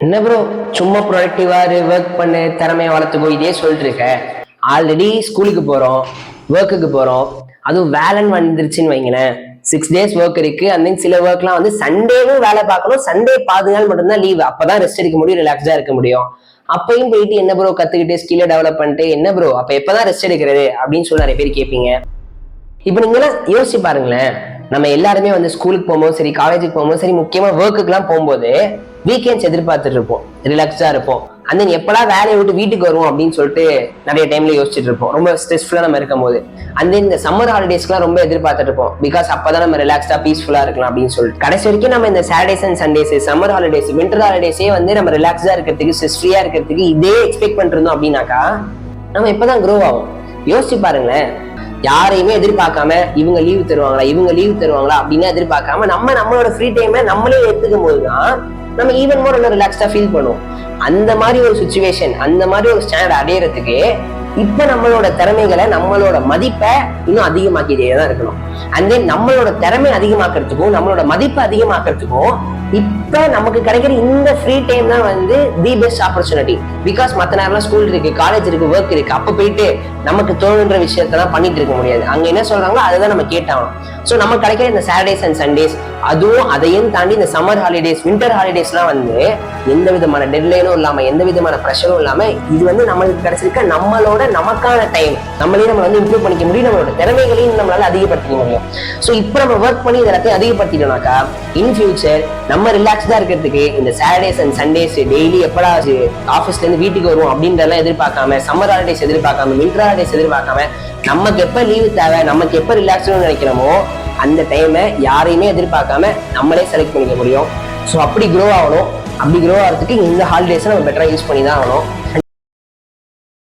என்ன ப்ரோ, சும்மா ப்ரொடக்டிவா ஒர்க் பண்ணு, திறமையை வளர்த்துக்கோ, இதே சொல்லிட்டு இருக்க. ஆல்ரெடி ஸ்கூலுக்கு போறோம், ஒர்க்குக்கு போறோம். அதுவும் வேலைன்னு வந்துருச்சுன்னு வைங்களேன், 6 days ஒர்க் இருக்கு. அந்த சில ஒர்க்லாம் வந்து சண்டேவும் வேலை பார்க்கணும். சண்டே பாதி நாள் மட்டும்தான் லீவ். அப்பதான் ரெஸ்ட் எடுக்க முடியும், ரிலாக்ஸா இருக்க முடியும். அப்பயும் போயிட்டு என்ன ப்ரோ கத்துக்கிட்டு ஸ்கில்ல டெவலப் பண்ணிட்டு என்ன ப்ரோ அப்ப எப்பதான் ரெஸ்ட் எடுக்கிறது அப்படின்னு சொல்லி நிறைய பேர் கேட்பீங்க. இப்ப நீங்க எல்லாம் யோசிச்சு பாருங்களேன். நம்ம எல்லாருமே வந்து ஸ்கூலுக்கு போகும்போது சரி, காலேஜுக்கு போகும்போது சரி, முக்கியமா ஒர்க்குக்கு எல்லாம் போகும்போது வீக்கெண்ட்ஸ் எதிர்பார்த்துட்டு இருப்போம், ரிலாக்ஸா இருப்போம். அந்த எப்படா வேலையை விட்டு வீட்டுக்கு வருவோம் அப்படின்னு சொல்லிட்டு நிறைய டைம்ல யோசிச்சுட்டு இருப்போம், ரொம்ப ஸ்ட்ரெஸ்ஃபுல்லா நம்ம இருக்கும் போது. அந்த இந்த சம்மர் ஹாலிடேஸ்க்குலாம் ரொம்ப எதிர்பார்த்துட்டு இருப்போம், பிகாஸ் அப்பதான் நம்ம ரிலாக்ஸ்டா பீஸ்ஃபுல்லா இருக்கலாம் அப்படின்னு சொல்லிட்டு. கடைசி வரைக்கும் நம்ம இந்த Saturdays and Sundays, summer holidays, winter ஹாலிடேஸே வந்து நம்ம ரிலாக்ஸா இருக்கிறதுக்கு, ஸ்ட்ரெஸ் ஃப்ரீயா இருக்கிறதுக்கு இதே எக்ஸ்பெக்ட் பண்ணிட்டு இருந்தோம் அப்படின்னாக்கா நம்ம எப்பதான் க்ரோ ஆகும்? யோசிச்சு பாருங்களேன். யாரையுமே எதிர்பார்க்காம இவங்க லீவ் தருவாங்களா, இவங்க லீவ் தருவாங்களா அப்படின்னு எதிர்பார்க்காம நம்மளோட ஃப்ரீ டைமை நம்மளே எடுத்துக்கும் போதுதான் நம்ம ஈவன் மோர் ரிலாக்ஸ்டா ஃபீல் பண்ணுவோம். அந்த மாதிரி ஒரு சுச்சுவேஷன், அந்த மாதிரி ஒரு ஸ்டாண்டர்ட் அடையறதுக்கு இப்ப நம்மளோட திறமைகளை, நம்மளோட மதிப்பை இன்னும் அதிகமாக்கிட்டே தான் இருக்கணும். அண்ட் தென் நம்மளோட திறமை அதிகமாக்குறதுக்கும் நம்மளோட மதிப்பை அதிகமாக்குறதுக்கும் இப்ப நமக்கு கிடைக்கிற இந்த ஃப்ரீ டைம் தான் வந்து தி பெஸ்ட் ஆப்பர்ச்சுனிட்டி. பிகாஸ் மத்த நேரம் ஸ்கூல் இருக்கு, காலேஜ் இருக்கு, ஒர்க் இருக்கு. அப்ப போயிட்டு நமக்கு தோணுன்ற விஷயத்தெல்லாம் பண்ணிட்டு இருக்க முடியாது. அங்க என்ன சொல்றாங்களோ அதுதான் நம்ம கேட்டாகணும். ஸோ நம்ம கிடைக்கிற இந்த சாட்டர்டேஸ் அண்ட் சண்டேஸ், அதுவும் அதையும் தாண்டி இந்த சம்மர் ஹாலிடேஸ், வின்டர் ஹாலிடேஸ்லாம் வந்து எந்த விதமான டெட்லைனும் இல்லாம, எந்த விதமான ப்ரெஷரும் இல்லாம, இது வந்து நம்மளுக்கு கிடைச்சிருக்க நம்மளோட நமக்கான டைம். நம்மளையும் நம்ம வந்து இம்ப்ரூவ் பண்ணிக்க முடியும், நம்மளோட திறமைகளையும் நம்மளால அதிகப்படுத்திக்க முடியும். ஸோ இப்போ நம்ம ஒர்க் பண்ணி இதெல்லாத்தையும் அதிகப்படுத்திட்டோம்னாக்கா இன் ஃபியூச்சர் நம்ம ரிலாக்ஸ்டா இருக்கிறதுக்கு இந்த சாட்டர்டேஸ் அண்ட் சண்டேஸ் டெய்லி எப்படா ஆஃபீஸ்ல இருந்து வீட்டுக்கு வருவோம் அப்படின்றதெல்லாம் எதிர்பார்க்காம, சம்மர் ஹாலிடேஸ் எதிர்பார்க்காம, வின்டர் ஹாலிடேஸ் எதிர்பார்க்காம, நமக்கு எப்ப லீவு தேவை, நமக்கு எப்ப ரிலாக்ஸ்னு நினைக்கிறோமோ அந்த டைமை யாரையுமே எதிர்பார்க்காம நம்மளே செலக்ட் பண்ணிக்க முடியும். ஸோ அப்படி க்ரோ ஆகணும். அப்படி க்ரோ ஆகிறதுக்கு இந்த ஹாலிடேஸை நம்ம பெட்டரா யூஸ் பண்ணி தான் ஆகணும்.